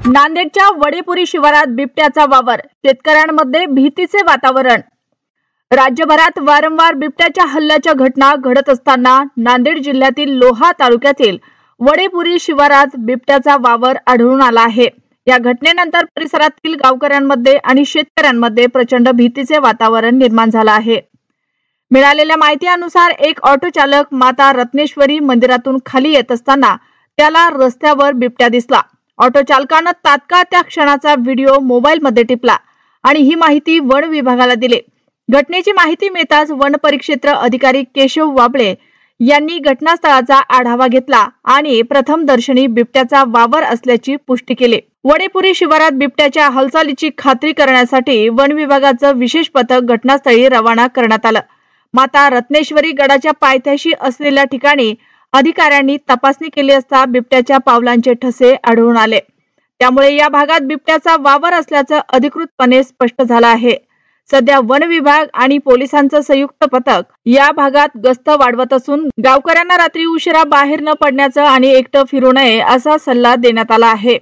नांदेडच्या वडेपुरी शिवारात बिबट्याचा वावर, शेतकऱ्यांमध्ये भीतीचे वातावरण। राज्यभरात वारंवार बिबट्याच्या हल्ल्याच्या घटना घडत असताना नांदेड जिल्ह्यातील लोहा तालुक्यातील वडेपुरी शिवारात बिबट्याचा वावर आढळून आला आहे। या घटनेनंतर परिसरातील गावकऱ्यांमध्ये आणि शेतकऱ्यांमध्ये प्रचंड भीतीचे वातावरण निर्माण झाले आहे। मिळालेल्या माहितीनुसार एक ऑटो चालक माता रत्नेश्वरी मंदिरातून खाली येत असताना त्याला रस्त्यावर बिबट्या दिसला। ऑटो चालकाने तात्काळ त्या क्षणाचा व्हिडिओ मोबाईलमध्ये टिपला आणि ही माहिती वन विभागाला दिली। घटनेची माहिती मिळताच वन परिक्षेत्र अधिकारी केशव वाबळे यांनी घटनास्थळाचा आढावा घेतला आणि प्रथमदर्शनी बिबट्याचा वावर असल्याची पुष्टी केली। वडेपुरी शिवारात बिबट्याच्या हालचालीची खात्री करण्यासाठी वन विभागाचं विशेष पथक घटनास्थळी रवाना करण्यात आलं। माता रत्नेश्वरी गडाच्या पायथ्याशी असलेल्या ठिकाणी अधिकाऱ्यांनी तपासणी केली असता बिबट्याच्या पावलांचे ठसे आढळून आले। त्यामुळे या भागात बिबट्याचा वावर असल्याचं अधिकृतपणे स्पष्ट झालं आहे। सध्या वन विभाग आणि पोलिसांचं संयुक्त पथक या भागात गस्त वाढवत असून गावकऱ्यांना रात्री उशिरा बाहेर न पडण्याचं आणि एकटं फिरू नये असा सल्ला देण्यात आला आहे।